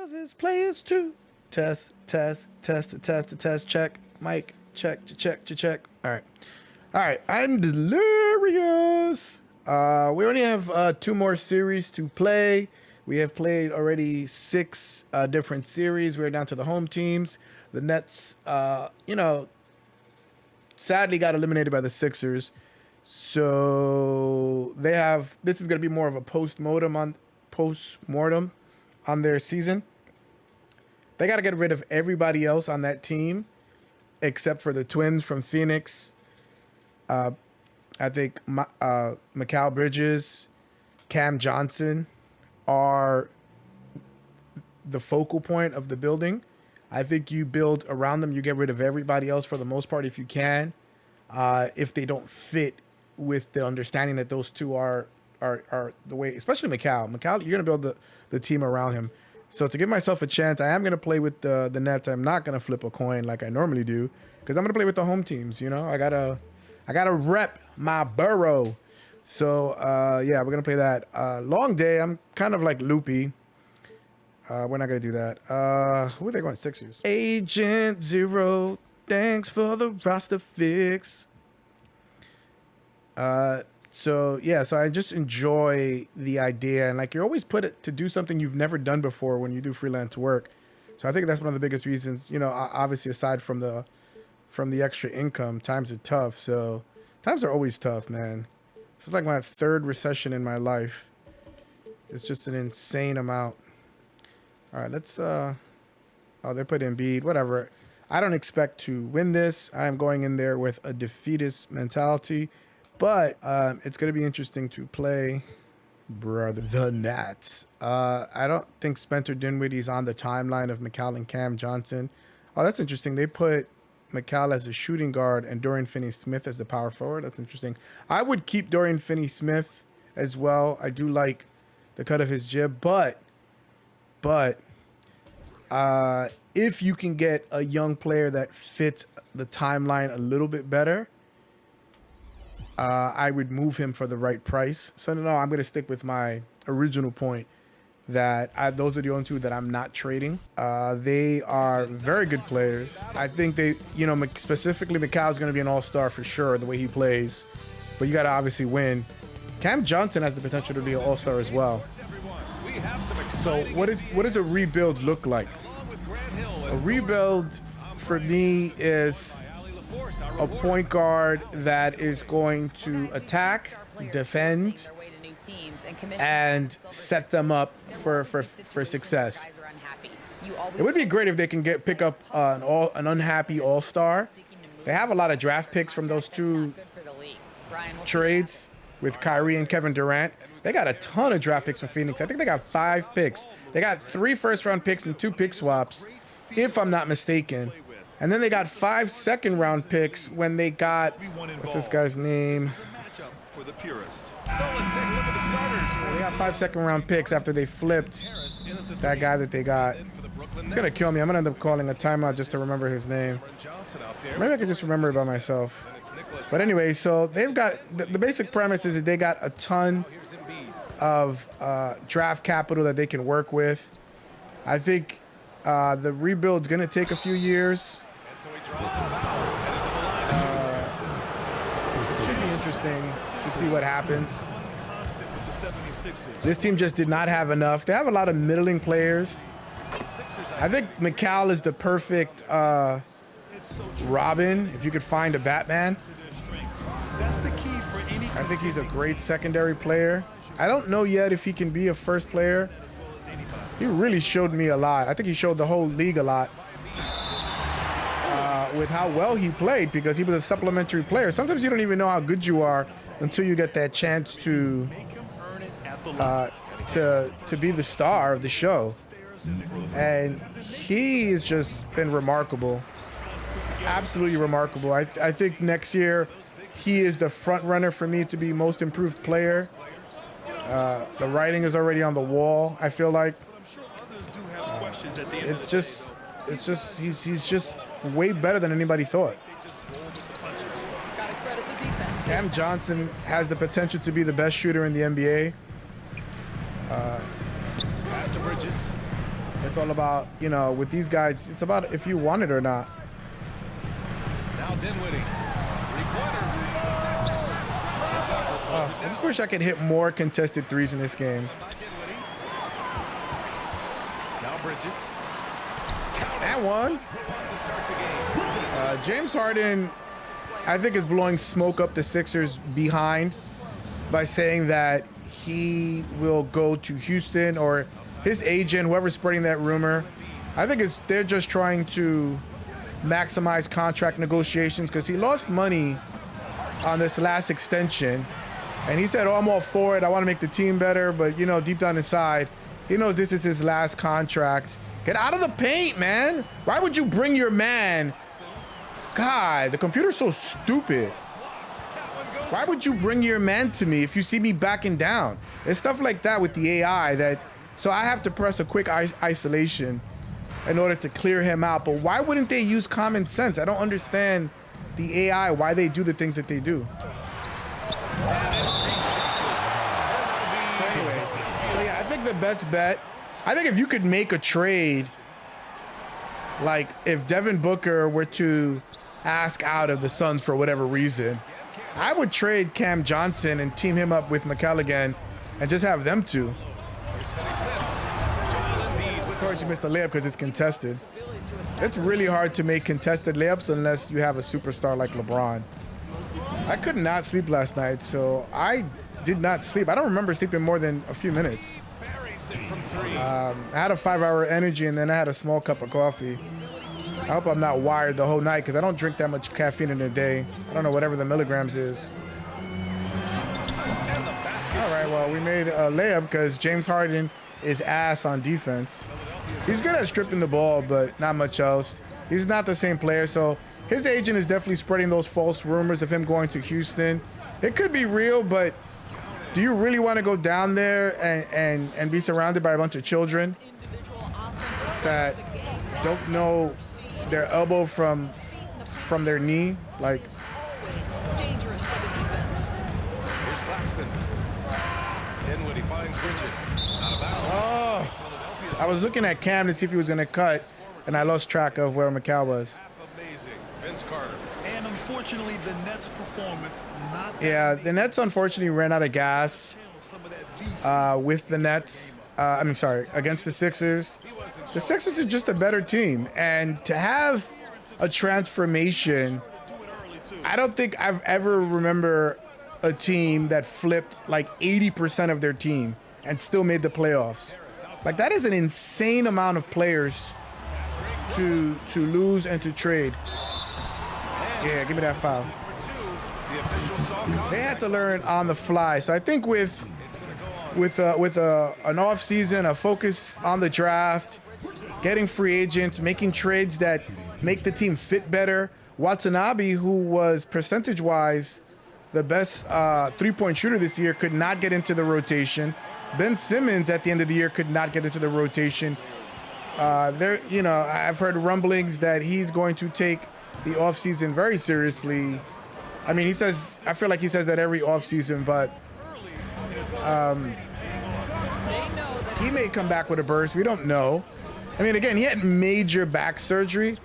Causes players to test, check. Mic, check. All right. I'm delirious. We only have 2 more series to play. We have played already 6 different series. We're down to the home teams. The Nets, sadly got eliminated by the Sixers. So this is going to be more of a post-mortem on their season. They got to get rid of everybody else on that team except for the twins from Phoenix. I think Mikal Bridges, Cam Johnson are the focal point of the building. I think you build around them. You get rid of everybody else for the most part if you can. If they don't fit with the understanding that those two are the way, especially Mikal. Mikal, you're going to build the team around him. So to give myself a chance, I am going to play with the Nets. I'm not going to flip a coin like I normally do because I'm going to play with the home teams. You know, I gotta rep my borough. So yeah, we're going to play that. Long day. I'm kind of like loopy. We're not going to do that. Who are they going? Sixers. Agent Zero. Thanks for the roster fix. So I just enjoy the idea, and like you're always put it to do something you've never done before when you do freelance work. So I think that's one of the biggest reasons, obviously aside from the extra income, times are tough. So times are always tough, man. This is like my 3rd recession in my life. It's just an insane amount. All right, let's, they put Embid, whatever. I don't expect to win this. I am going in there with a defeatist mentality. But it's going to be interesting to play, brother, the Nats. I don't think Spencer Dinwiddie's on the timeline of Mikal and Cam Johnson. Oh, that's interesting. They put Mikal as a shooting guard and Dorian Finney-Smith as the power forward. That's interesting. I would keep Dorian Finney-Smith as well. I do like the cut of his jib. But if you can get a young player that fits the timeline a little bit better, I would move him for the right price. So no, I'm going to stick with my original point that those are the only 2 that I'm not trading. They are very good players. I think they, specifically Mikal's going to be an all-star for sure, the way he plays. But you got to obviously win. Cam Johnson has the potential to be an all-star as well. So what does a rebuild look like? A rebuild for me is a point guard that is going to attack, defend, and set them up for success. It would be great if they can pick up an unhappy all-star. They have a lot of draft picks from those 2 trades with Kyrie and Kevin Durant. They got a ton of draft picks from Phoenix. I think they got 5 picks. They got 3 first-round picks and 2 pick swaps, if I'm not mistaken. And then they got 5 second-round picks when they got, what's this guy's name? They got 5 second-round picks after they flipped that guy that they got. It's going to kill me. I'm going to end up calling a timeout just to remember his name. Maybe I can just remember it by myself. But anyway, so they've got, the basic premise is that they got a ton of draft capital that they can work with. I think the rebuild's going to take a few years. It should be interesting to see what happens. This team just did not have enough. They have a lot of middling players. I think Mikal is the perfect Robin, if you could find a Batman. I think he's a great secondary player. I don't know yet if he can be a first player. He really showed me a lot. I think he showed the whole league a lot with how well he played because he was a supplementary player. Sometimes you don't even know how good you are until you get that chance to be the star of the show. And he has just been remarkable. Absolutely remarkable. I think next year he is the front runner for me to be most improved player. The writing is already on the wall, I feel like. It's just he's just way better than anybody thought. Cam Johnson has the potential to be the best shooter in the NBA. It's all about, you know, with these guys, it's about if you want it or not. Now Dinwiddie. I just wish I could hit more contested threes in this game. Now Bridges. And one. James Harden, I think, is blowing smoke up the Sixers behind by saying that he will go to Houston, or his agent, whoever's spreading that rumor. I think they're just trying to maximize contract negotiations because he lost money on this last extension. And he said, oh, I'm all for it. I want to make the team better. But, you know, deep down inside, he knows this is his last contract. Get out of the paint, man. Why would you bring your man? God, the computer's so stupid. Why would you bring your man to me if you see me backing down? It's stuff like that with the AI that, so I have to press a quick isolation in order to clear him out. But why wouldn't they use common sense? I don't understand the AI, why they do the things that they do. So yeah, I think the best bet, I think if you could make a trade, like if Devin Booker were to ask out of the Suns for whatever reason, I would trade Cam Johnson and team him up with Mikal again and just have them two. Of course, you missed a layup because it's contested. It's really hard to make contested layups unless you have a superstar like LeBron. I could not sleep last night, so I did not sleep. I don't remember sleeping more than a few minutes. I had a 5-hour energy, and then I had a small cup of coffee. I hope I'm not wired the whole night because I don't drink that much caffeine in a day. I don't know whatever the milligrams is. All right, well, we made a layup because James Harden is ass on defense. He's good at stripping the ball, but not much else. He's not the same player, so his agent is definitely spreading those false rumors of him going to Houston. It could be real, but do you really want to go down there and be surrounded by a bunch of children that don't know their elbow from their knee? Like, Dangerous for the defense. Here's Claxton. Dinwiddie finds Bridges. Out of bounds. Oh, I was looking at Cam to see if he was going to cut, and I lost track of where Mikal was. Amazing. Vince Carter. And unfortunately, the Nets' performance not. Yeah, the Nets unfortunately ran out of gas with the Nets. Against the Sixers. The Sixers are just a better team, and to have a transformation, I don't think I've ever remember a team that flipped like 80% of their team and still made the playoffs. Like, that is an insane amount of players to lose and to trade. Yeah, give me that foul. They had to learn on the fly. So I think with an off season, a focus on the draft, getting free agents, making trades that make the team fit better. Watanabe, who was percentage-wise the best three-point shooter this year, could not get into the rotation. Ben Simmons at the end of the year could not get into the rotation. I've heard rumblings that he's going to take the offseason very seriously. I mean, I feel like he says that every offseason, but he may come back with a burst. We don't know. I mean, again, he had major back surgery.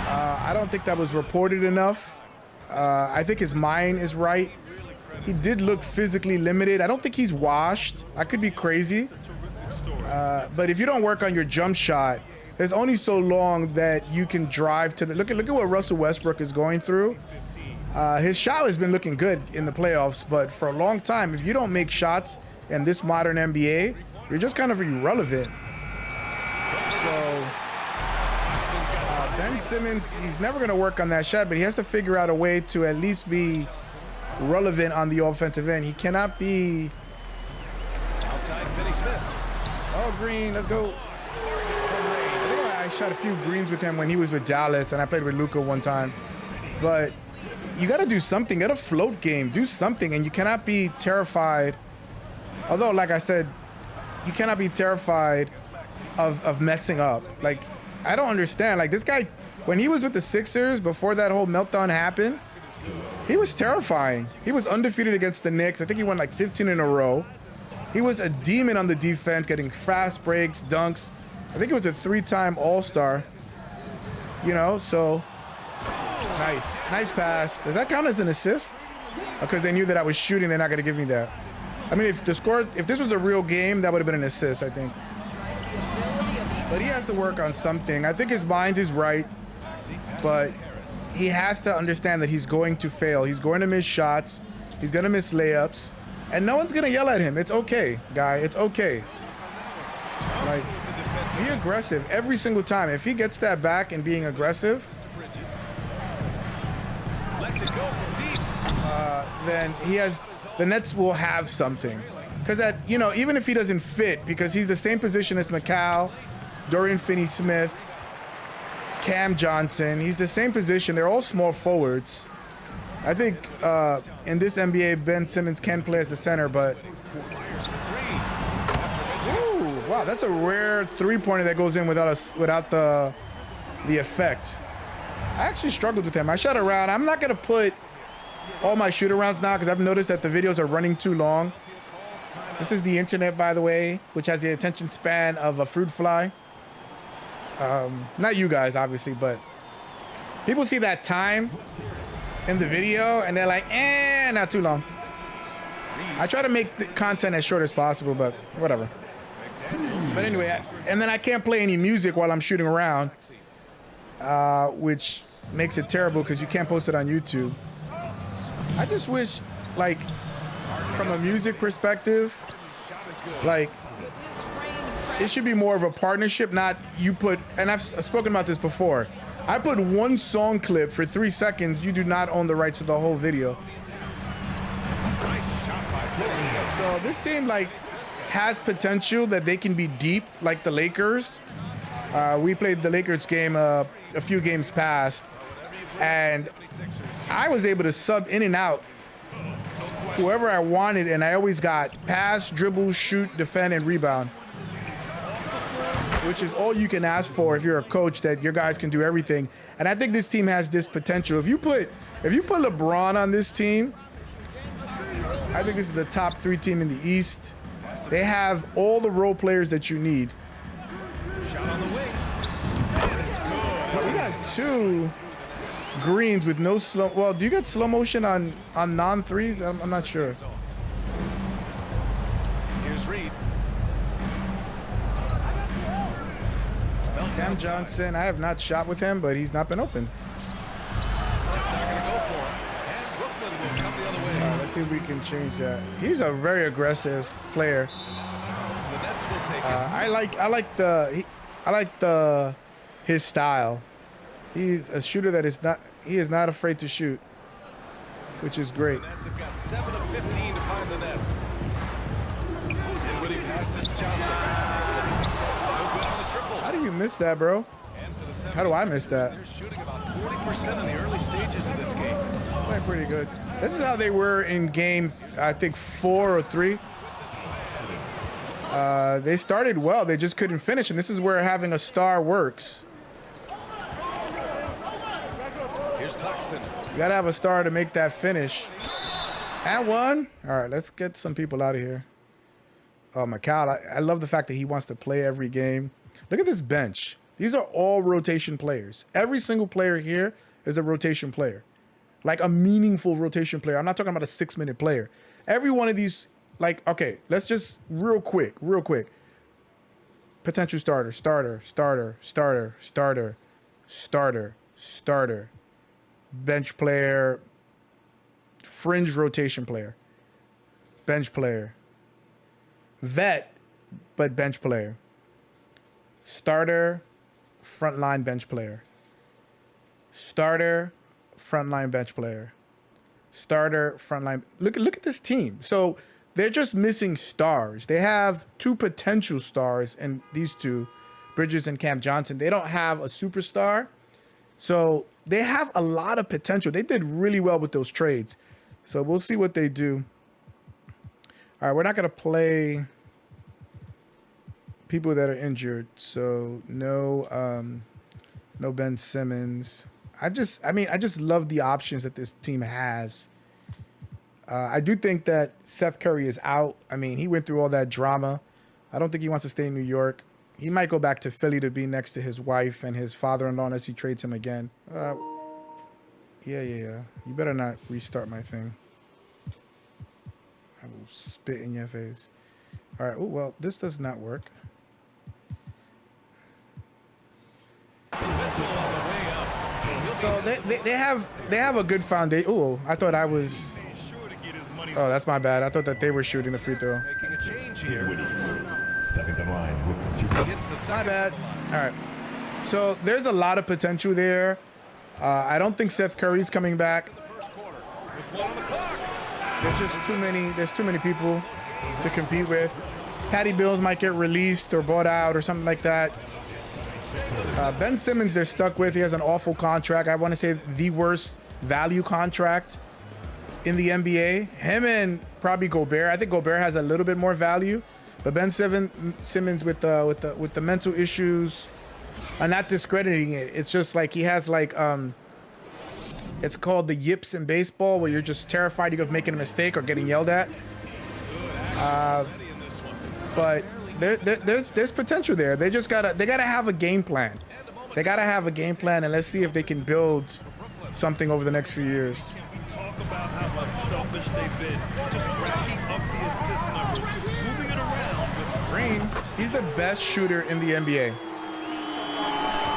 I don't think that was reported enough. I think his mind is right. He did look physically limited. I don't think he's washed. I could be crazy. But if you don't work on your jump shot, there's only so long that you can drive to the... Look at what Russell Westbrook is going through. His shot has been looking good in the playoffs, but for a long time, if you don't make shots in this modern NBA, you're just kind of irrelevant. So Ben Simmons, he's never going to work on that shot, but he has to figure out a way to at least be relevant on the offensive end. He cannot be... Outside, Finney Smith. Oh, Green, let's go. I shot a few greens with him when he was with Dallas, and I played with Luka one time. But you got to do something. Get a float game. Do something, and you cannot be terrified. Although, like I said, you cannot be terrified of messing up. Like, I don't understand. Like, this guy, when he was with the Sixers, before that whole meltdown happened, he was terrifying. He was undefeated against the Knicks. I think he won like 15 in a row. He was a demon on the defense, getting fast breaks, dunks. I think he was a 3-time All-Star. You know, so nice pass. Does that count as an assist? Because they knew that I was shooting, they're not gonna give me that. I mean, if this was a real game, that would have been an assist, I think. But he has to work on something. I think his mind is right, but he has to understand that he's going to fail. He's going to miss shots. He's gonna miss layups, and no one's gonna yell at him. It's okay, guy. It's okay. Like, be aggressive every single time. If he gets that back and being aggressive, then the Nets will have something. Because that, you know, even if he doesn't fit, because he's the same position as Mikal, Dorian Finney-Smith, Cam Johnson, he's the same position. They're all small forwards. I think in this NBA, Ben Simmons can play as the center, but wow, that's a rare three-pointer that goes in without the effect. I actually struggled with him. I shot around. I'm not gonna put all my shoot-arounds now because I've noticed that the videos are running too long. This is the internet, by the way, which has the attention span of a fruit fly. Not you guys, obviously, but people see that time in the video and they're like, not too long. I try to make the content as short as possible, but whatever. But anyway, and then I can't play any music while I'm shooting around, which makes it terrible because you can't post it on YouTube. I just wish, like, from a music perspective, like, it should be more of a partnership, not you put, and I've spoken about this before, I put one song clip for 3 seconds, you do not own the rights to the whole video. So this team, like, has potential that they can be deep like the Lakers. We played the Lakers game a few games past, and I was able to sub in and out whoever I wanted, and I always got pass, dribble, shoot, defend, and rebound, which is all you can ask for if you're a coach, that your guys can do everything. And I think this team has this potential. If you put LeBron on this team, I think this is the top 3 team in the East. They have all the role players that you need. We got 2 greens with no slow. Well, do you get slow motion on non-threes? I'm not sure. Here's Reed. Cam Johnson, I have not shot with him, but he's not been open. It's not going to go for him. And Brooklyn will come the other way. Let's see if we can change that. He's a very aggressive player. So the Nets will take it. I like his style. He's a shooter that is not afraid to shoot, which is great. The Nets have got 7 of 15 to find the net. Dinwiddie passes Johnson. No good on the triple. How do you miss that, bro? And for the How do I miss that? They're shooting about 40% in the early stages of this game. Playing pretty good. This is how they were in game, I think 4 or 3. They started well. They just couldn't finish, and this is where having a star works. Here's Claxton. You gotta have a star to make that finish. And one. All right, let's get some people out of here. Oh, Mikal, I love the fact that he wants to play every game. Look at this bench. These are all rotation players. Every single player here is a rotation player. Like a meaningful rotation player. I'm not talking about a 6-minute player. Every one of these, like, okay, let's just real quick. Potential starter. Bench player, fringe rotation player, bench player, vet, but bench player, starter, frontline bench player, starter, frontline bench player, starter, frontline. Look at this team. So they're just missing stars. They have 2 potential stars, and these 2, Bridges and Cam Johnson. They don't have a superstar. So they have a lot of potential. They did really well with those trades. So we'll see what they do. All right, we're not going to play people that are injured. So no Ben Simmons. I just love the options that this team has. I do think that Seth Curry is out. I mean, he went through all that drama. I don't think he wants to stay in New York. He might go back to Philly to be next to his wife and his father-in-law unless he trades him again. Yeah. You better not restart my thing. I will spit in your face. All right. Oh, well, this does not work. So they have a good foundation. Oh, I thought I was. Oh, that's my bad. I thought that they were shooting the free throw. Making a change here. Stepping the line with 2 Hits the My second. bad. All right. So there's a lot of potential there. I don't think Seth Curry's coming back. First quarter with 1 on the clock. There's just too many. There's too many people to compete with. Patty Mills might get released or bought out or something like that. Ben Simmons they're stuck with. He has an awful contract. I want to say the worst value contract in the NBA. Him and probably Gobert. I think Gobert has a little bit more value, but Ben Simmons with the mental issues. I'm not discrediting it. It's just like he has like it's called the yips in baseball, where you're just terrified of making a mistake or getting yelled at. But there's potential there. They gotta have a game plan. They gotta have a game plan, and let's see if they can build something over the next few years. Talk about how much selfish they've been. Just racking up the assist numbers, moving it around with Green, he's the best shooter in the NBA.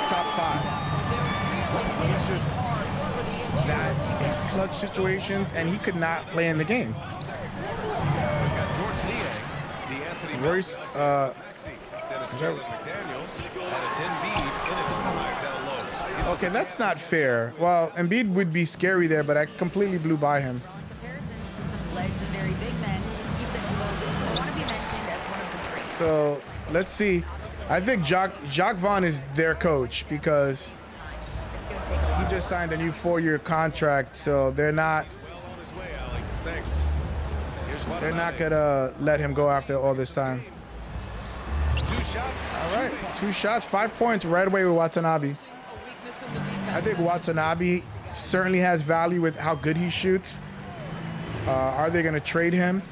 Top 5. It's just that clutch situations, and he could not play in the game. Royce, okay, that's not fair. Well, Embiid would be scary there, but I completely blew by him. Legendary big men, he said he want to be mentioned as one of the greats. So let's see. I think Jacques Vaughn is their coach because he just signed a new 4-year contract. So they're not gonna let him go after all this time. All right, 2 shots, 5 points right away with Watanabe. I think Watanabe certainly has value with how good he shoots. Are they going to trade him?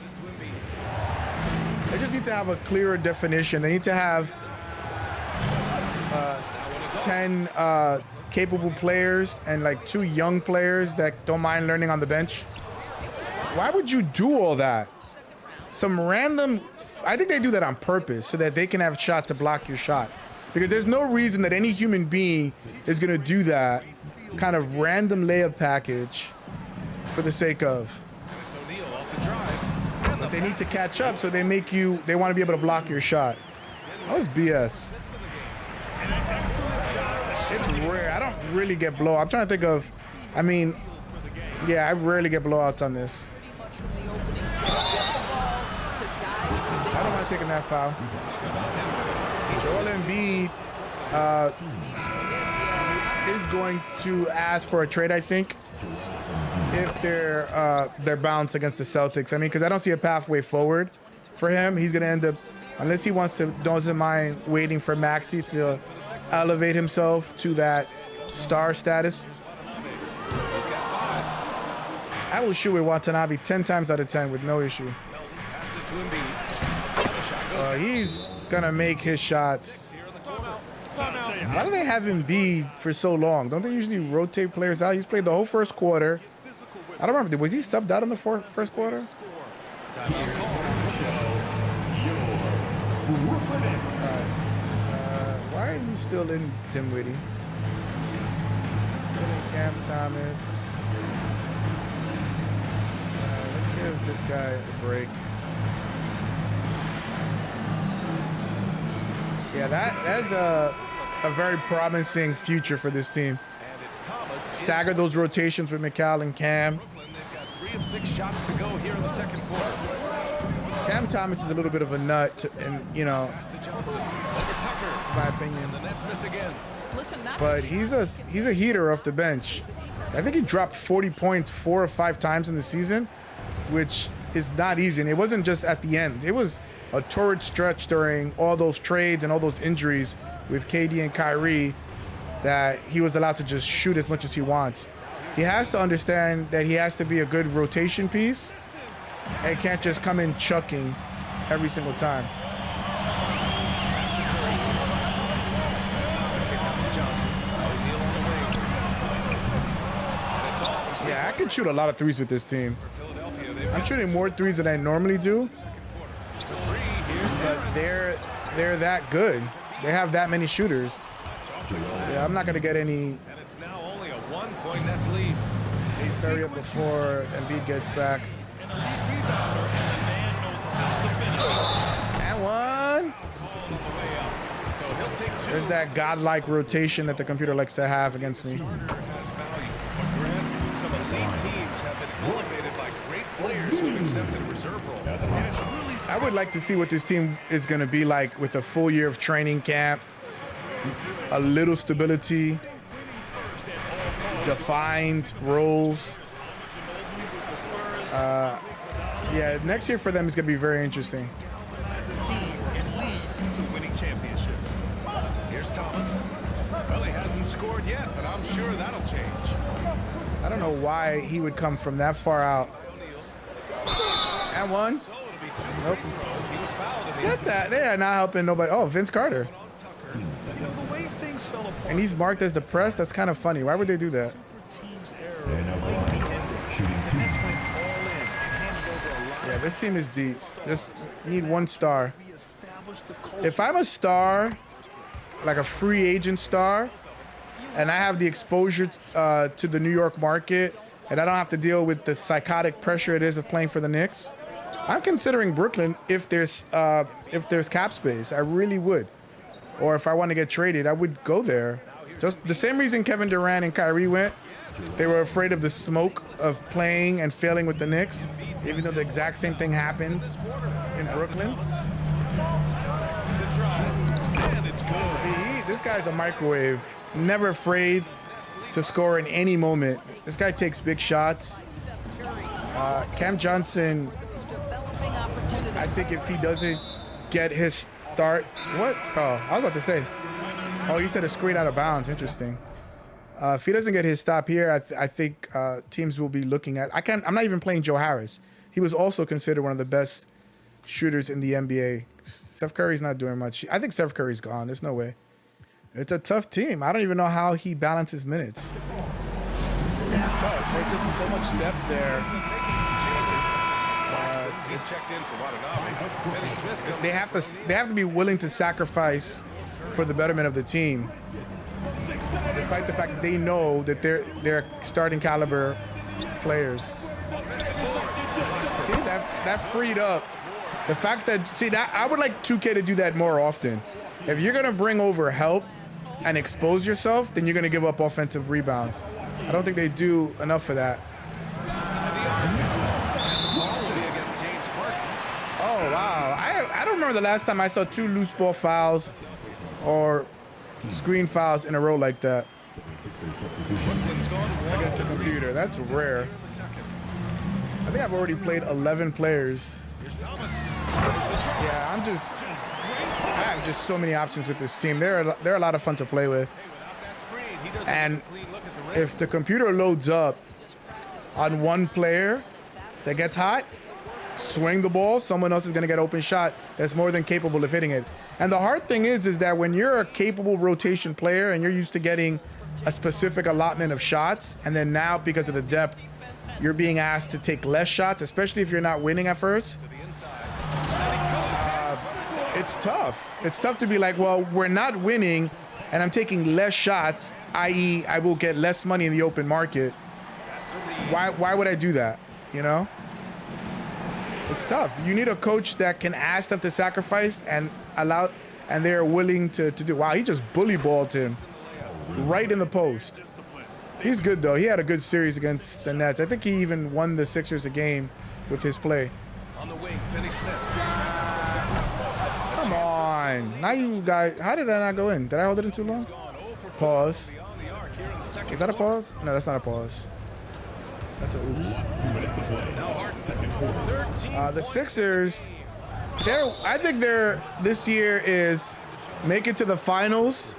They just need to have a clearer definition. They need to have 10 capable players and like 2 young players that don't mind learning on the bench. Why would you do all that? Some random... I think they do that on purpose so that they can have a shot to block your shot. Because there's no reason that any human being is going to do that kind of random layup package for the sake of. But they need to catch up, so they want to be able to block your shot. That was BS. It's rare. I don't really get blowouts. I'm trying to think of, I mean, yeah, I rarely get blowouts on this. I don't want to take that foul. Joel Embiid is going to ask for a trade, I think, if they're bounced against the Celtics. I mean, because I don't see a pathway forward for him. He's going to end up, unless he doesn't mind waiting for Maxey to elevate himself to that star status. I will shoot with Watanabe 10 times out of 10 with no issue. He's gonna make his shots. Why do they have Embiid for so long? Don't they usually rotate players out? He's played the whole first quarter. I don't remember. Was he subbed out in the first quarter? Why are you still in Dinwiddie? Cam Thomas. Let's give this guy a break. Yeah, that's a very promising future for this team. Stagger those rotations with Mikal and Cam. They've got 3 of 6 shots to go here in the second quarter. Cam Thomas is a little bit of a nut, and in my opinion. The Nets miss again. But he's a heater off the bench. I think he dropped 40 points 4 or 5 times in the season, which is not easy. And it wasn't just at the end. It was a torrid stretch during all those trades and all those injuries with KD and Kyrie that he was allowed to just shoot as much as he wants. He has to understand that he has to be a good rotation piece and can't just come in chucking every single time. Yeah, I can shoot a lot of threes with this team. I'm shooting more threes than I normally do, but they're that good. They have that many shooters. Yeah, I'm not gonna get any. And it's now only a 1-point Nets lead. Hurry up before Embid gets back. And one. There's that godlike rotation that the computer likes to have against me. Some elite teams have been elevated by great players who have accepted a reserve role. And it's really I would like to see what this team is going to be like with a full year of training camp, a little stability, defined roles. Yeah, next year for them is going to be very interesting. as a team and lead to winning championships. Here's Thomas. Well, he hasn't scored yet, but I'm sure that'll change. I don't know why he would come from that far out. And one. So it'll be 2 Nope. free throws. He was fouled in the Get that. They are not helping nobody. Oh, Vince Carter. You know, the way things fell apart. And he's marked as depressed. That's kind of funny. Why would they do that? Team's They're error now might be going. ended. Shooting The two. Nets went all in and handed over a lot. Yeah, this team is deep. Just need one star. Reestablished the culture. If I'm a star, like a free agent star, and I have the exposure to the New York market, and I don't have to deal with the psychotic pressure it is of playing for the Knicks, I'm considering Brooklyn if there's cap space. I really would. Or if I want to get traded, I would go there. Just the same reason Kevin Durant and Kyrie went. They were afraid of the smoke of playing and failing with the Knicks, even though the exact same thing happened in Brooklyn. And it's good. See, this guy's a microwave. Never afraid to score in any moment. This guy takes big shots. Cam Johnson, I think if he doesn't get his start, what? Oh, I was about to say. Oh, he said a screen out of bounds. Interesting. If he doesn't get his stop here, I think teams will be looking at. I'm not even playing Joe Harris. He was also considered one of the best shooters in the NBA. Steph Curry's not doing much. I think Steph Curry's gone. There's no way. It's a tough team. I don't even know how he balances minutes. It's tough. There's just so much depth there. He's checked in for Watanabe. Finney Smith comes They have to be willing to sacrifice for the betterment of the team, despite the fact that they know that they're starting caliber players. See that freed up. The fact that that I would like 2K to do that more often. If you're gonna bring over help and expose yourself, then you're gonna give up offensive rebounds. I don't think they do enough for that. Oh wow! I don't remember the last time I saw 2 loose ball fouls or screen fouls in a row like that against the computer. That's rare. I think I've already played 11 players. Yeah, I have just so many options with this team. They're a lot of fun to play with. And if the computer loads up on one player that gets hot, swing the ball, someone else is going to get open shot that's more than capable of hitting it. And the hard thing is that when you're a capable rotation player and you're used to getting a specific allotment of shots, and then now because of the depth, you're being asked to take less shots, especially if you're not winning at first. It's tough. It's tough to be like, well, we're not winning and I'm taking less shots, i.e. I will get less money in the open market. Why would I do that? You know? It's tough. You need a coach that can ask them to sacrifice and they're willing to do. Wow, he just bully balled him right in the post. He's good though. He had a good series against the Nets. I think he even won the Sixers a game with his play. on the wing. Finney Smith. Come on. Now you guys, how did that not go in? Did I hold it in too long? Pause. Beyond the arc here in the second. Is that a pause? No, that's not a pause. That's a oops. Now Harden. 13 The Sixers, I think this year is make it to the finals.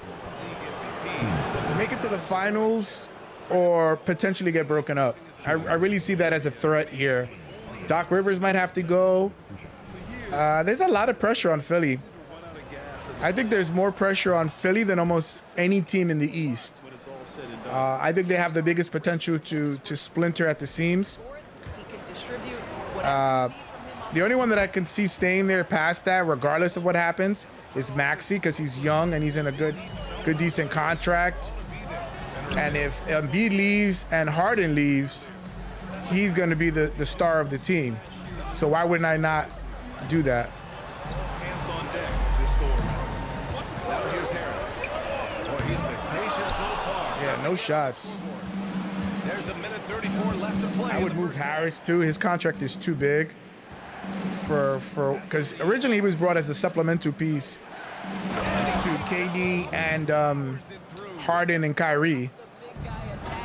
Make it to the finals or potentially get broken up. I really see that as a threat here. Doc Rivers might have to go. There's a lot of pressure on Philly. I think there's more pressure on Philly than almost any team in the East. I think they have the biggest potential to splinter at the seams. The only one that I can see staying there past that, regardless of what happens, is Maxey, because he's young and he's in a good, decent contract. And if Embid leaves and Harden leaves, he's going to be the star of the team. So why wouldn't I not do that? Hands on deck this go around. Now here's Harris. Boy, he's been patient so far. Yeah, no shots. There's a minute 34 left to play. I would move Harris too. His contract is too big because originally he was brought as a supplemental piece to KD and Harden and Kyrie.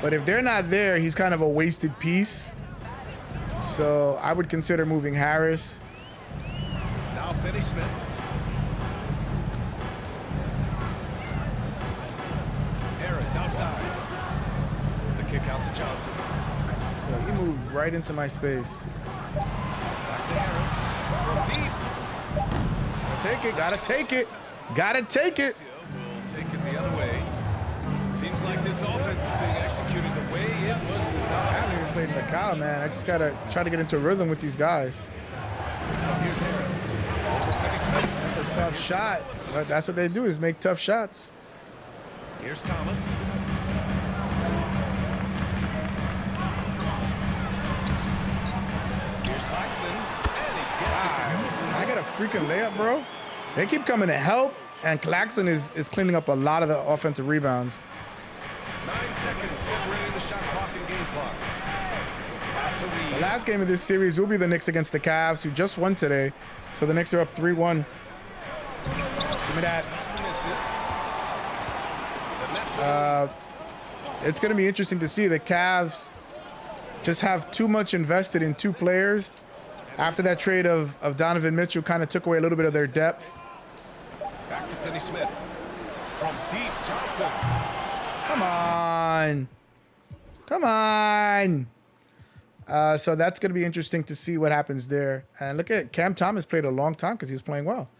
But if they're not there, he's kind of a wasted piece. So I would consider moving Harris. Now Finney Smith. Harris outside. The kick out to Johnson. Yo, he moved right into my space. Back to Harris. From deep. Gotta take it. Gotta take it. Gotta take it. We'll take it the other way. Seems like this offense is being executed the way it was I designed. haven't even played Mikal, man. I just gotta try to get into a rhythm with these guys. Here's Harris. Over Finney Smith. That's a tough shot. But that's what they do, is make tough shots. Here's Thomas. Here's Claxton. And he gets it to him. I got a freaking layup, bro. They keep coming to help, and Claxton is cleaning up a lot of the offensive rebounds. 9 seconds separating the shot clock and game clock. Pass to Reed. The last game of this series will be the Knicks against the Cavs, who just won today. So the Knicks are up 3-1. Give me that. Misses. The Nets It's going to be interesting to see. The Cavs just have too much invested in two players. After that trade of Donovan Mitchell kind of took away a little bit of their depth. back to Finney Smith. From deep, Johnson. Come on. Come on. So that's going to be interesting to see what happens there. And look at Cam Thomas played a long time because he was playing well.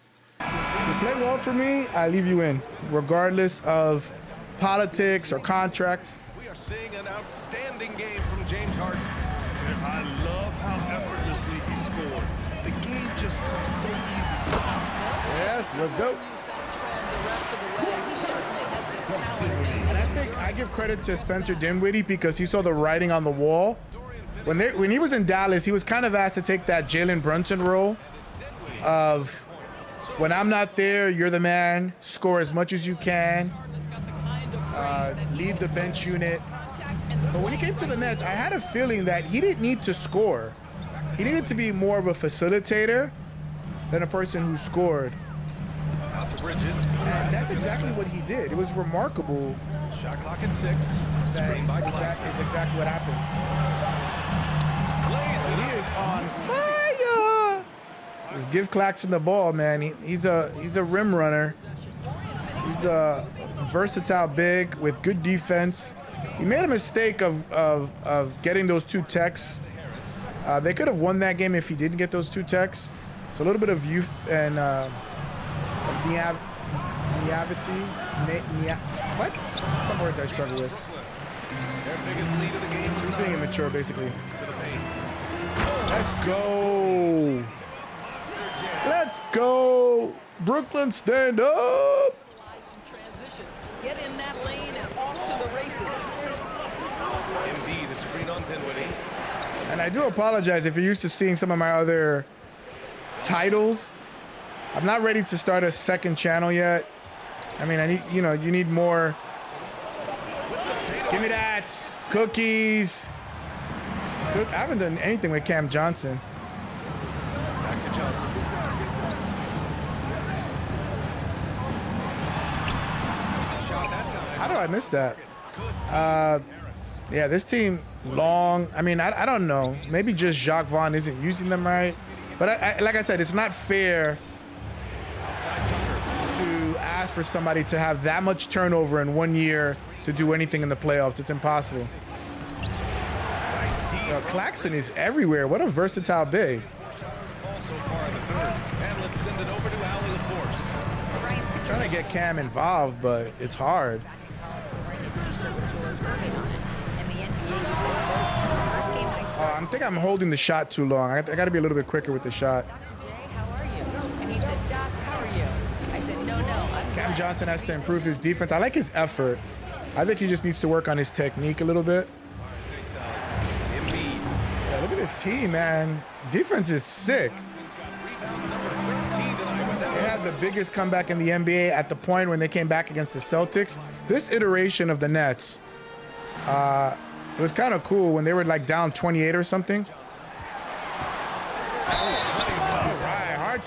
You play well for me, I leave you in, regardless of politics or contract. We are seeing an outstanding game from James Harden. I love how effortlessly he scored. The game just comes so easy. Yes, let's go. And I think I give credit to Spencer Dinwiddie because he saw the writing on the wall. When he was in Dallas, he was kind of asked to take that Jalen Brunson role of, when I'm not there, you're the man, score as much as you can, lead the bench unit. But when he came to the Nets, I had a feeling that he didn't need to score. He needed to be more of a facilitator than a person who scored. Out to Bridges. And that's exactly what he did. It was remarkable. Shot clock at 6. Screen by That Claxton. is exactly what happened. Blazing. He is on fire. Just give Claxton the ball, man. He's a rim runner. He's a versatile big with good defense. He made a mistake of getting those 2 techs. They could have won that game if he didn't get those 2 techs. So a little bit of youth and naivety. What? Some words I struggle with. Their biggest lead of the game was He's being immature, basically. to the paint. Let's go. Let's go. Brooklyn, stand up. Get in that lane and off to the races. Embid, the screen on Dinwiddie. And I do apologize if you're used to seeing some of my other titles. I'm not ready to start a second channel yet. I mean, I need, you need more. Give me that. Cookies. I haven't done anything with Cam Johnson. Back to Johnson. Shot that time. How did I miss that? Yeah, this team long. I mean, I don't know. Maybe just Jacques Vaughn isn't using them right. But like I said, it's not fair to ask for somebody to have that much turnover in 1 year to do anything in the playoffs. It's impossible. Nice deep Yo, Claxton is everywhere. What a versatile big. Ball so far in the third. And let's send it over to Allie LaForce. Trying to get Cam involved, but it's hard. Back in college wearing a t-shirt with Julius Irving on it. In the NBA, he said, quote, "The first game I started, I think I'm holding the shot too long. I got to be a little bit quicker with the shot. Dr. J, how are you?" And he said, "Doc, how are you?" I said, no, I'm Cam good." Johnson has to improve his defense. I like his effort. I think he just needs to work on his technique a little bit. Thanks, Allie. Embid. Yeah, look at this team, man. Defense is sick. Rebound number 13 tonight with that They one. had the biggest comeback in the NBA at the point when they came back against the Celtics. This iteration of the Nets, it was kind of cool when they were like down 28 or something. All right, hard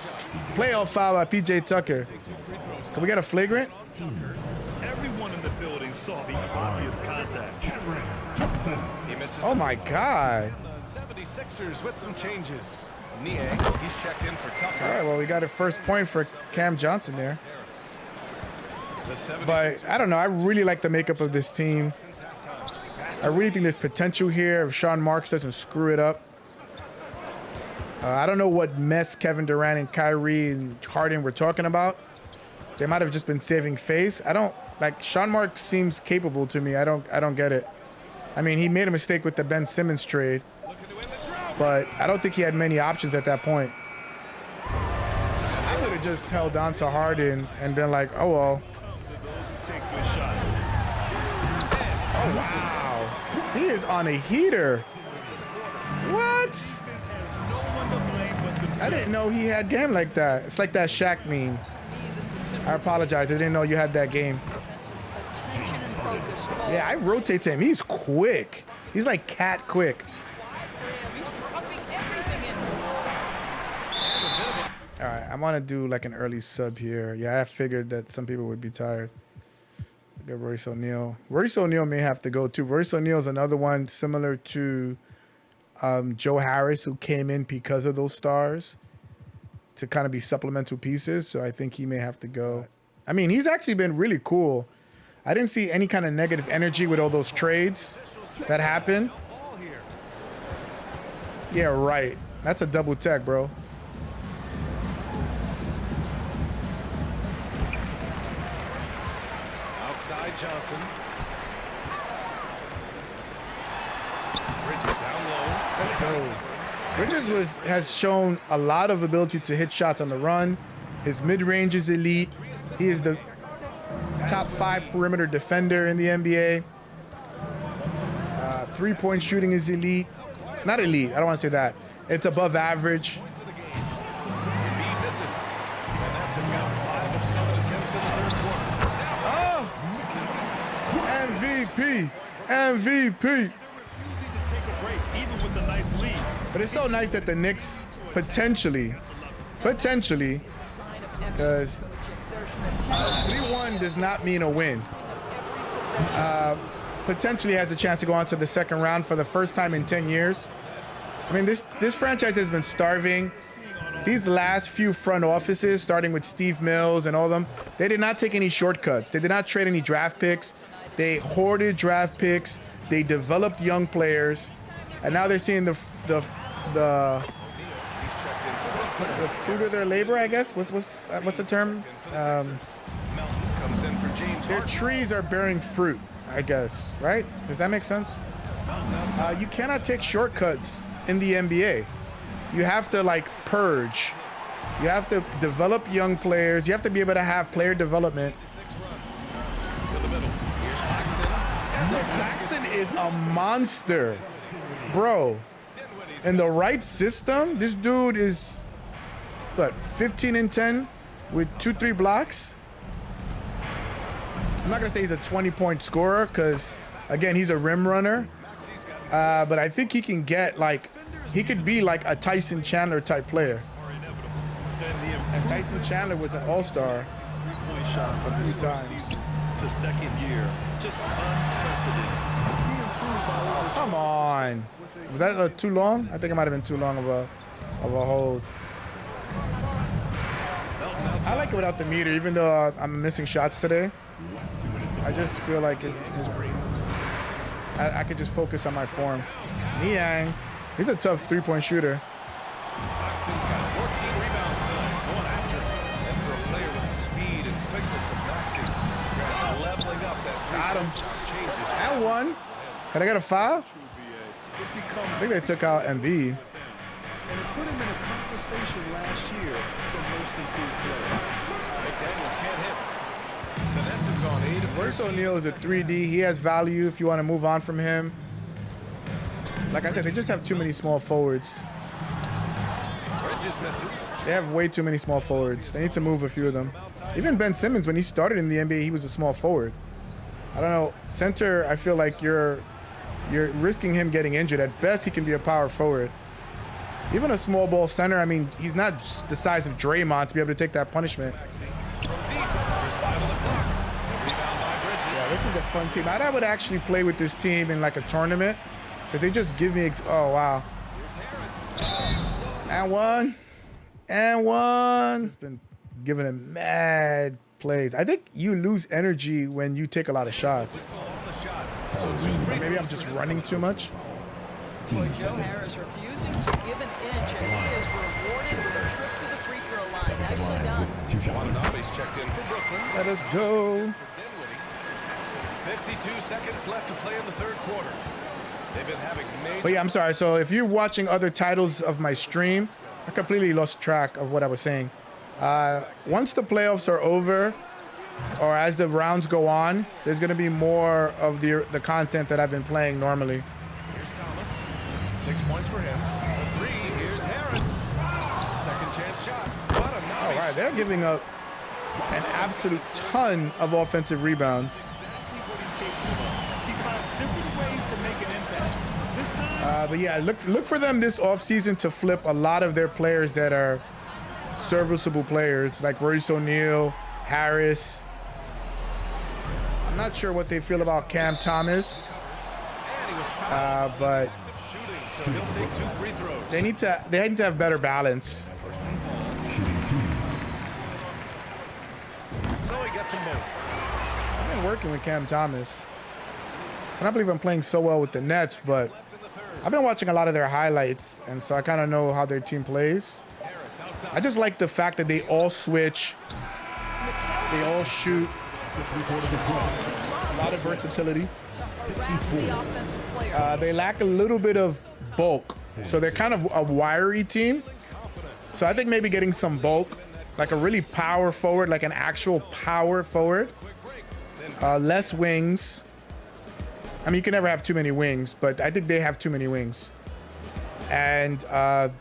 playoff foul by PJ Tucker. Can we get a flagrant? Everyone in the building saw the obvious contact. He misses Oh the my God. The 76ers with some changes. Nie, he's checked in for Tucker. All right, well, we got a first point for Cam Johnson there. The 76ers But I don't know. I really like the makeup of this team. I really think there's potential here if Sean Marks doesn't screw it up. I don't know what mess Kevin Durant and Kyrie and Harden were talking about. They might have just been saving face. I don't like Sean Marks seems capable to me. I don't get it. I mean, he made a mistake with the Ben Simmons trade, but I don't think he had many options at that point. I would have just held on to Harden and been like, oh well. Take good shots. Oh wow. He is on a heater. What? No one to blame but themselves. I didn't know he had game like that. It's like that Shaq meme. I apologize. I didn't know you had that game. Attention and focus. Call Yeah, I rotate to him. He's quick. He's like cat quick. for him. He's dropping everything in. All right, I want to do like an early sub here. Yeah, I figured that some people would be tired. Get Royce O'Neal. Royce O'Neal may have to go too. Royce O'Neal is another one similar to Joe Harris, who came in because of those stars to kind of be supplemental pieces. So I think he may have to go. I mean, he's actually been really cool. I didn't see any kind of negative energy with all those trades that happened. Yeah, right. That's a double tech, bro. outside Johnson. Bridges down low. Let's go. Bridges has shown a lot of ability to hit shots on the run. His mid-range is elite. He is the top 5 perimeter defender in the NBA. Three-point shooting is elite. Not elite. I don't want to say that. It's above average. Embiid misses. And that's about 5 of 7 attempts in the third quarter. MVP. MVP. Refusing to take a break, even with a nice lead. But it's so nice that the Knicks potentially, because 3-1 does not mean a win. Potentially has a chance to go on to the second round for the first time in 10 years. I mean, this franchise has been starving. These last few front offices, starting with Steve Mills and all of them, they did not take any shortcuts. They did not trade any draft picks. They hoarded draft picks. They developed young players, and now they're seeing the fruit of their labor, I guess. What's the term? Melton comes in for James Their Harden. trees are bearing fruit, I guess, right? Does that make sense? You cannot take shortcuts in the NBA. You have to like purge. You have to develop young players. You have to be able to have player development. To the middle. Here's Claxton. Claxton is a monster, bro. In the right system, this dude is what, 15 and 10 with 2-3 blocks. I'm not gonna say he's a 20-point scorer because, again, he's a rim runner. But I think he can get like, he could be like a Tyson Chandler type player. And Tyson Chandler was an all-star. Three-point shot from few his times. first season to second year. Just unprecedented. He improved by over Come on. Was that too long? I think it might have been too long of a hold. I like it without the meter, even though I'm missing shots today. I just feel like it's I could just focus on my form. Niang, he's a tough three-point shooter. Claxton's got 14 rebounds tonight. Going after him. And for a player with the speed and quickness of Maxey, leveling up that Got him. changes. And one. Can I get a foul? I think they took out Embid. And it put him in a conversation last year for most improved player. McDaniels can't hit. The Nets have gone 8 of Royce 13. O'Neal is a 3D. He has value if you want to move on from him. Like I said, they just have too many small forwards. Bridges misses. They have way too many small forwards. They need to move a few of them. Even Ben Simmons, when he started in the NBA, he was a small forward. I don't know. Center, I feel like you're risking him getting injured. At best, he can be a power forward. Even a small ball center, I mean, he's not just the size of Draymond to be able to take that punishment. From deep. There's 5 on the clock. Rebound by Bridges. Yeah, this is a fun team. I would actually play with this team in like a tournament because they just give me, oh, wow. And one. And one. It's been giving him mad plays. I think you lose energy when you take a lot of shots. Maybe I'm just running too much. Boy, Joe Harris refusing to give an inch, and he is rewarded with a trip to the free throw line. Nicely done. Watanabe's checked in for Brooklyn. Let us go. 52 seconds left to play in the third quarter. They've been having major... But yeah, I'm sorry. So if you're watching other titles of my stream, I completely lost track of what I was saying. Once the playoffs are over, or as the rounds go on, there's going to be more of the content that I've been playing normally. Here's Thomas. 6 points for him. For 3, here's Harris. Second chance shot. Watanabe. All right, they're giving up an absolute ton of offensive rebounds. He finds different ways to make an impact. This time, But yeah, look for them this offseason to flip a lot of their players that are serviceable players, like Royce O'Neal, Harris. I'm not sure what they feel about Cam Thomas, but Shooting, so he'll take 2 free throws. they need to have better balance. So he gets them both. I've been working with Cam Thomas. I cannot believe I'm playing so well with the Nets, but I've been watching a lot of their highlights, and so I kind of know how their team plays. Harris outside. I just like the fact that they all switch, they all shoot, a lot of versatility. Harass the offensive player. They lack a little bit of bulk, so they're kind of a wiry team. So I think maybe getting some bulk, like a really power forward, like an actual power forward, less wings. I mean, you can never have too many wings, but I think they have too many wings. And a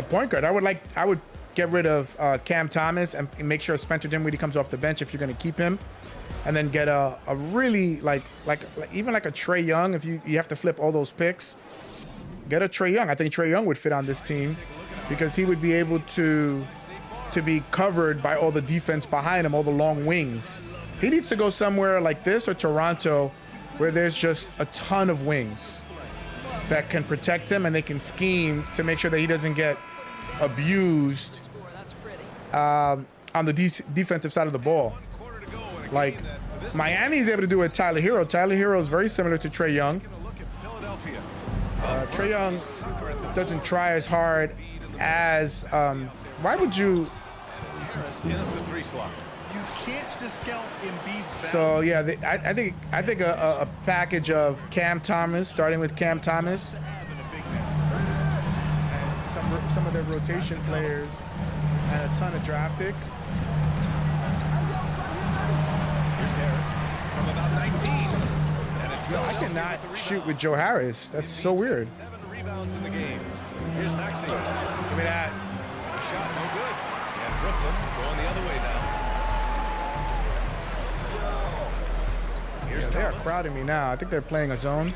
point guard, I would get rid of Cam Thomas and make sure Spencer Dinwiddie comes off the bench if you're going to keep him, and then get a really like even like a Trae Young. If you have to flip all those picks, get a Trae Young. I think Trae Young would fit on this team because he would be able to be covered by all the defense behind him, all the long wings. He needs to go somewhere like this or Toronto where there's just a ton of wings that can protect him and they can scheme to make sure that he doesn't get abused That's pretty. on the defensive side of the ball. Like Miami is able to do it with Tyler Hero. Tyler Hero is very similar to Trae Young. Look at Philadelphia. Trae Young doesn't try as hard as why would you? Harris in at the 3 slot. you can't discount Embiid's value. So yeah, I think a package of Cam Thomas, starting with Cam Thomas, and some of their rotation players, and a ton of draft picks. Here's Harris from about 19. And it's Yo, I Philadelphia cannot with the shoot rebound. with Joe Harris. That's so weird. 7 rebounds in the game. Here's Maxey. Give me that. Shot no good. And Brooklyn going the other way now. Here's They are Thomas. crowding me now. I think they're playing a zone. Neal.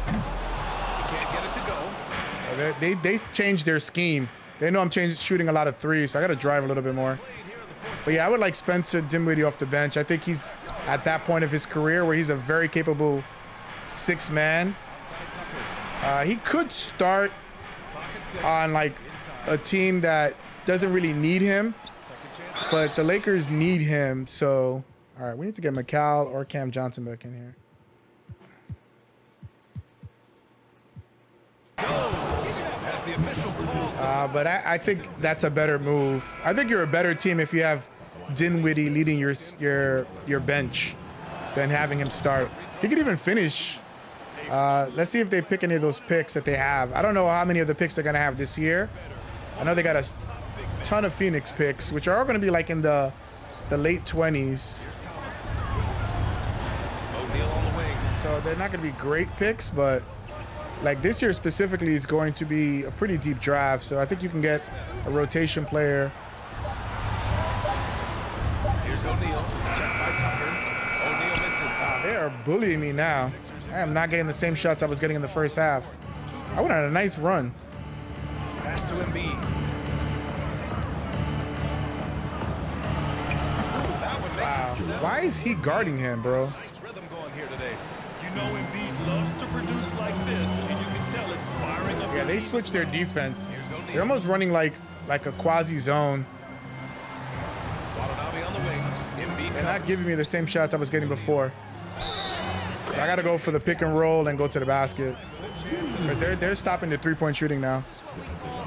He can't get it to go. They changed their scheme. They know I'm shooting a lot of threes, so I got to drive a little bit more. But yeah, I would like Spencer Dinwiddie off the bench. I think he's at that point of his career where he's a very capable 6-man. He could start on like a team that doesn't really need him, but the Lakers need him. So, all right, we need to get Mikal or Cam Johnson back in here. But I think that's a better move. I think you're a better team if you have Dinwiddie leading your bench than having him start. He could even finish. Let's see if they pick any of those picks that they have. I don't know how many of the picks they're gonna have this year. I know they got a ton of Phoenix picks, which are all gonna be like in the late 20s. O'Neal on the wing. So they're not gonna be great picks, but like this year specifically is going to be a pretty deep draft. So I think you can get a rotation player. Here's O'Neal. Checked by Tucker. O'Neal misses. They are bullying me now. I am not getting the same shots I was getting in the first half. I went on a nice run. Pass to Embid. That one makes Wow. him settle. Why is he guarding him, bro? Nice rhythm going here today. You know Embiid loves to produce like this, and you can tell it's firing up. Yeah, they switched their defense. They're almost running like a quasi zone. Watanabe on the wing. Embid They're not covers. giving me the same shots I was getting before. So I got to go for the pick and roll and go to the basket. Because they're stopping the three-point shooting now.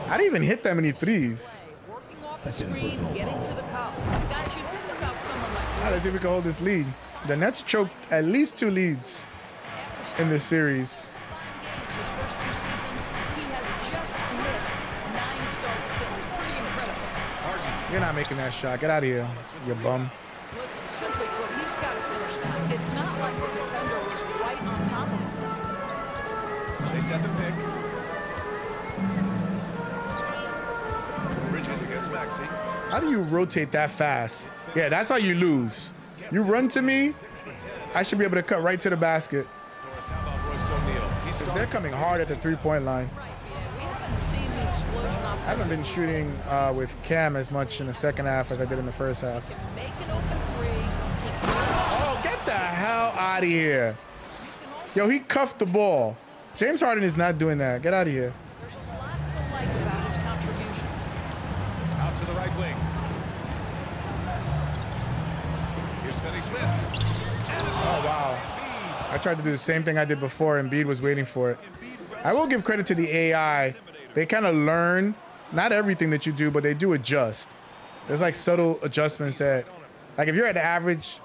I didn't even hit that many threes. Working off the screen, getting to the cup. Guys, you think about someone like All right, let's see if we can hold this lead. The Nets choked at least 2 leads in this series. his first 2 seasons. He has just missed 9 starts since. Pretty incredible. You're not making that shot. Get out of here, you bum. Listen, simply put, he's got to finish that. It's not like the defender was right on top of him. They set the pick. Bridges against Maxey. How do you rotate that fast? Yeah, that's how you lose. You run to me, I should be able to cut right to the basket. Norris, how about Royce O'Neal? He's They're starting. coming hard at the three-point line. Right, yeah. We haven't seen the explosion I haven't offensively. been shooting with Cam as much in the second half as I did in the first half. Make an open 3. He can Oh, get the hell out of here. Yo, he cuffed the ball. James Harden is not doing that. Get out of here. There's a lot to like about his contributions. Out to the right wing. Here's Finney-Smith. Oh, wow. I tried to do the same thing I did before. Embiid was waiting for it. I will give credit to the AI. They kind of learn, not everything that you do, but they do adjust. There's like subtle adjustments that, like if you're an average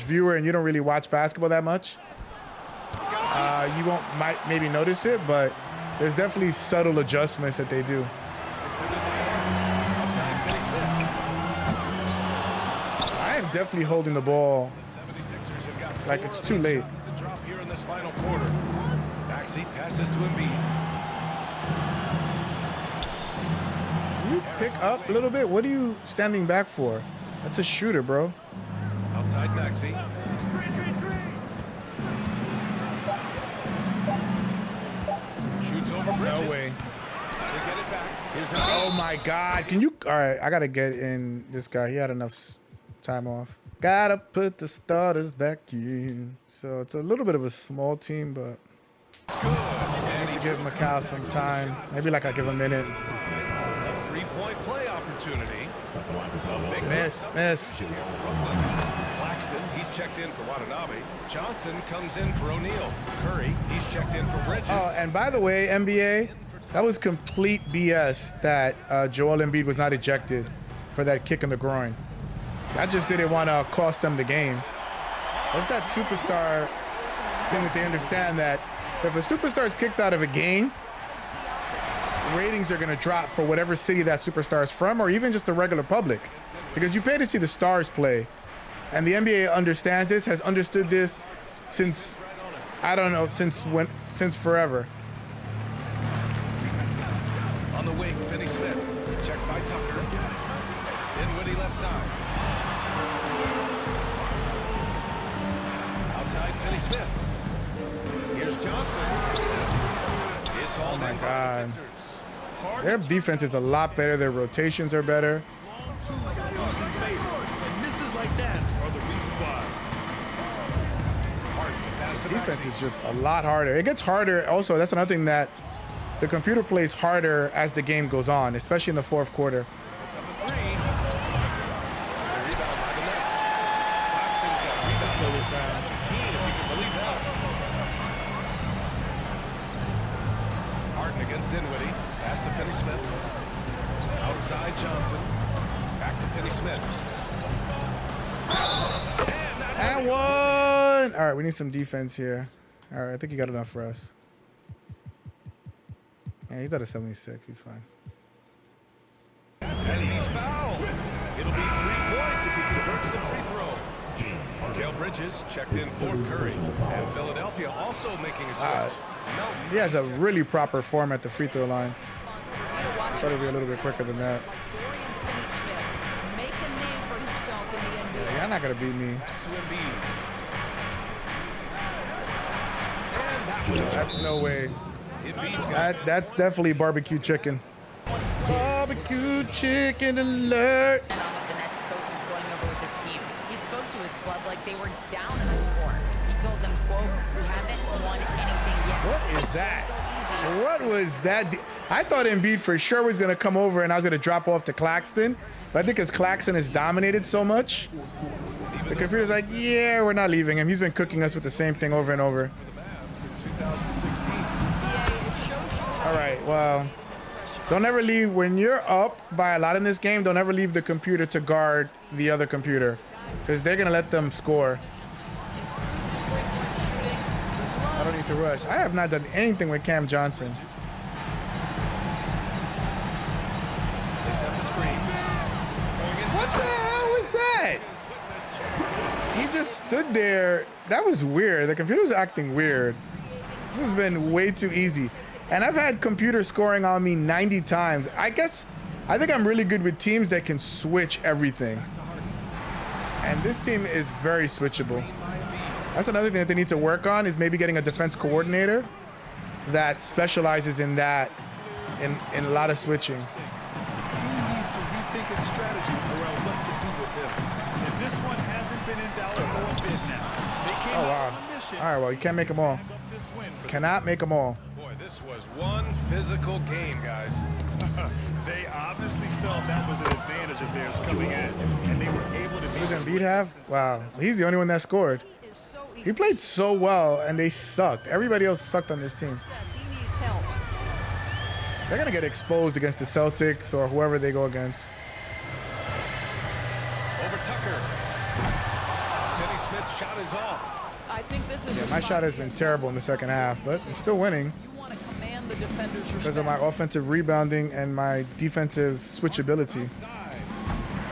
viewer and you don't really watch basketball that much, you might maybe notice it, but there's definitely subtle adjustments that they do. Outside Finney-Smith. I am definitely holding the ball 76ers have got like it's too late. to drop here in this final quarter. Maxey passes to Embid. Can you pick up a little bit? What are you standing back for? That's a shooter, bro. Outside Maxey. Shoots over Bridges. No way. They get it back. Here's Oh my God. Can you? All right, I got to get in this guy. He had enough time off. Gotta put the starters back in. So it's a little bit of a small team, but I need to give Mikal some time. Maybe like I give a minute. a three-point play opportunity. Miss. Claxton, he's checked in for Watanabe. Johnson comes in for O'Neal. Curry, he's checked in for Bridges. Oh, and by the way, NBA, that was complete BS that Joel Embiid was not ejected for that kick in the groin. I just didn't want to cost them the game. That's that superstar thing that they understand that if a superstar is kicked out of a game, ratings are going to drop for whatever city that superstar is from or even just the regular public. Because you pay to see the stars play. And the NBA understands this, has understood this since, I don't know, since forever. On the wing, Finney-Smith. Checked by Tucker. Dinwiddie left side. Outside Finney-Smith. Here's Johnson. It's all Oh my day for the God. Sixers. Their defense is a lot better. Their rotations are better. Two goes in favor, and misses like that are the reason why. Harden, pass to Defense Maxey. is just a lot harder. It gets harder. Also, that's another thing that the computer plays harder as the game goes on, especially in the fourth quarter. Puts up a three. The rebound by the Nets. Claxton's got rebound. 17, if you can believe that. Harden against Dinwiddie. Pass to Finney-Smith. Outside Johnson. Back to Finney-Smith. And one. All right, we need some defense here. All right, I think he got enough for us. Yeah, he's at a 76. He's fine. As he's fouled. It'll be 3 points if he converts the free throw. Mikal Bridges checked in for Curry. And Philadelphia also making a switch. He has a really proper form at the free throw line. Try to be a little bit quicker than that. Make a name for himself in the NBA. Yeah, you're not gonna beat me. Pass to Embid. And that one. That's no way. Embid's got That's definitely barbecue chicken. Barbecue chicken alert. And on what the Nets coach was going over with his team. He spoke to his club like they were down in the score. He told them, quote, "We haven't won anything yet." What is that? What was that? I thought Embiid for sure was gonna come over and I was gonna drop off to Claxton. But I think because Claxton has dominated so much, the computer's like, yeah, we're not leaving him. He's been cooking us with the same thing over and over. 2016. All right, well, don't ever leave. When you're up by a lot in this game, don't ever leave the computer to guard the other computer because they're going to let them score. I don't need to rush. I have not done anything with Cam Johnson. They set the screen. What the hell was that? He just stood there. That was weird. The computer's acting weird. This has been way too easy. And I've had computer scoring on me 90 times. I think I'm really good with teams that can switch everything. And this team is very switchable. That's another thing that they need to work on is maybe getting a defense coordinator that specializes in that, in a lot of switching. Team needs to rethink its strategy around what to do with him. And this one hasn't been in doubt for a bit now. They came Oh, out wow. on a mission All right, well, you can't make them all. to back up this win for the Cannot make them all. Boy, this was one physical game, guys. They obviously felt that was an advantage of theirs coming in, and they were able to Who does be Embiid have? Wow, he's the only one that scored. He played so well, and they sucked. Everybody else sucked on this team. He needs help. They're gonna get exposed against the Celtics or whoever they go against. Over Tucker. Finney-Smith's shot is off. I think this is My shot has been terrible in the second half, but I'm still winning You want to command the defender's because of my offensive rebounding and my defensive switchability.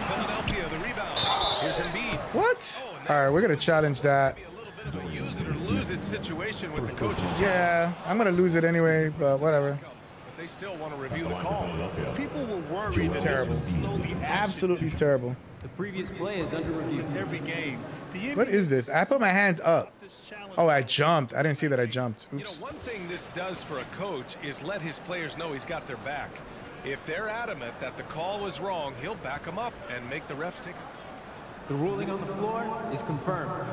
Philadelphia, the rebound. Here's Embid. What? All right, we're gonna challenge that. A little bit of a use it or lose it situation with the coaches. Yeah, I'm gonna lose it anyway, but whatever. But they still want to review the call. People were worried that Terrible. this would slow the action Absolutely terrible. The previous play is under review. every game. The What is this? I put my hands up. Oh, I jumped. I didn't see that I jumped. You know, Oops. one thing this does for a coach is let his players know he's got their back. If they're adamant that the call was wrong, he'll back them up and make the refs take it. The ruling on the floor is confirmed.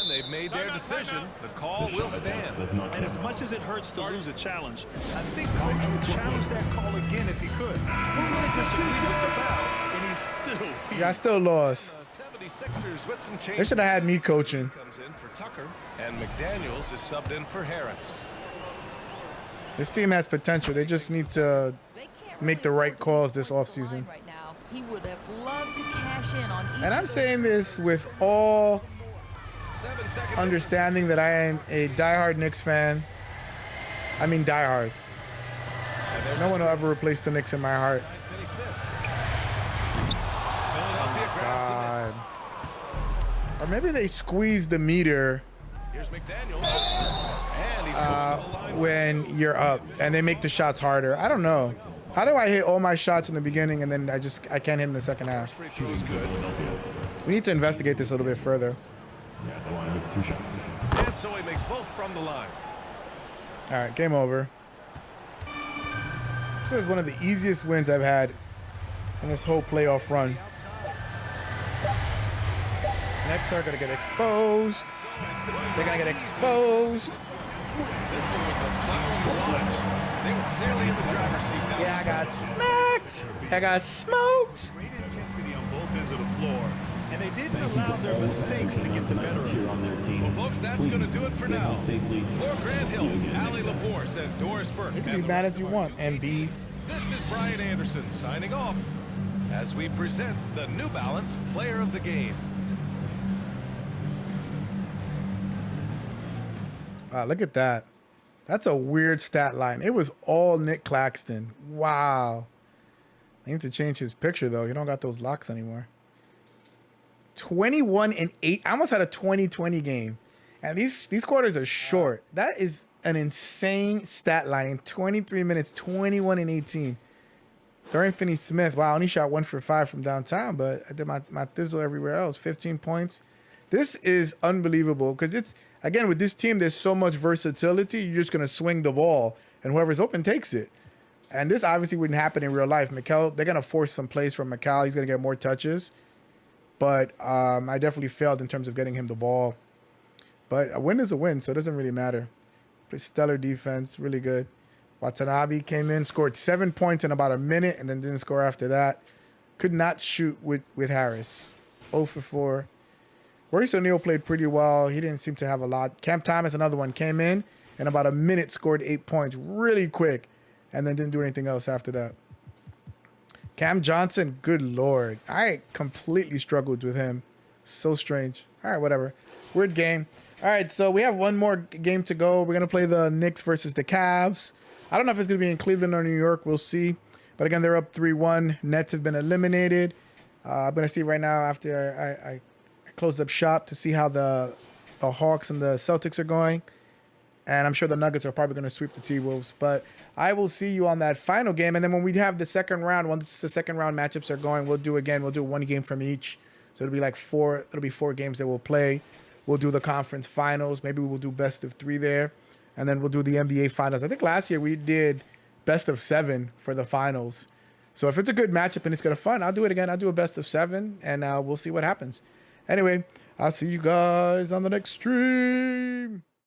And they've made their decision. The call will stand. And as much as it hurts to lose a challenge, I think Kobe would challenge that call again if he could. Who really disagreed with the foul, and he's still here. Yeah, I still lost. 76ers with some change. They should have had me coaching. Comes in for Tucker, and McDaniels is subbed in for Harris. This team has potential. They just need to They can't make the really right calls this afford to offseason. line right now. He would have loved to cash in on each And I'm of saying this with all 7 seconds. understanding that I am a diehard Knicks fan. I mean diehard. No one will ever replace the Knicks in my heart. Finney-Smith. Philadelphia grabs the God. Or maybe they squeeze the meter miss. Here's McDaniels. And he's going to the line. when you're up and they make the shots harder. I don't know. How do I hit all my shots in the beginning and then I can't hit in the second half? Free throw is good. We need to investigate this a little bit further. Yeah, the line with 2 shots. And so he makes both from the line. All right, game over. This is one of the easiest wins I've had in this whole playoff run. Nets are gonna get exposed. They're gonna get exposed. This one was a fun watch. They were clearly in the driver's seat now. Yeah, I got smacked. I got smoked. Great intensity on both ends of the floor, and they they didn't allow their mistakes to get the better of them. on their team. Well, folks, that's going to do it for Get now. home safely. For Grant See you Hill, again Allie next time. LaForce, and Doris Burke. You can and be the mad rest as you of our want, 2K Embiid. team. This is Brian Anderson signing off as we present the New Balance Player of the Game. Wow, look at that. That's a weird stat line. It was all Nick Claxton. Wow. I need to change his picture, though. He don't got those locks anymore. 21 and 8. I almost had a 20-20 game. And these quarters are short. That is an insane stat line. In 23 minutes, 21 and 18. Dorian Finney-Smith. Wow, I only shot 1 for 5 from downtown, but I did my thizzle everywhere else. 15 points. This is unbelievable because it's, again, with this team, there's so much versatility. You're just going to swing the ball, and whoever's open takes it. And this obviously wouldn't happen in real life. Mikal, they're going to force some plays from Mikal. He's going to get more touches. But I definitely failed in terms of getting him the ball. But a win is a win, so it doesn't really matter. Play stellar defense, really good. Watanabe came in, scored 7 points in about a minute, and then didn't score after that. Could not shoot with Harris. 0 for 4. Royce O'Neal played pretty well. He didn't seem to have a lot. Cam Thomas, another one, came in about a minute, scored 8 points really quick, and then didn't do anything else after that. Cam Johnson, good Lord. I completely struggled with him. So strange. All right, whatever. Weird game. All right, so we have one more game to go. We're going to play the Knicks versus the Cavs. I don't know if it's going to be in Cleveland or New York. We'll see. But again, they're up 3-1. Nets have been eliminated. I'm going to see right now after I closed up shop to see how the Hawks and the Celtics are going. And I'm sure the Nuggets are probably going to sweep the T-Wolves. But I will see you on that final game. And then when we have the second round, once the second round matchups are going, we'll do one game from each. So it'll be like 4 games that we'll play. We'll do the conference finals. Maybe we'll do best of 3 there. And then we'll do the NBA finals. I think last year we did best of 7 for the finals. So if it's a good matchup and it's going to fun, I'll do it again. I'll do a best of 7 and we'll see what happens. Anyway, I'll see you guys on the next stream.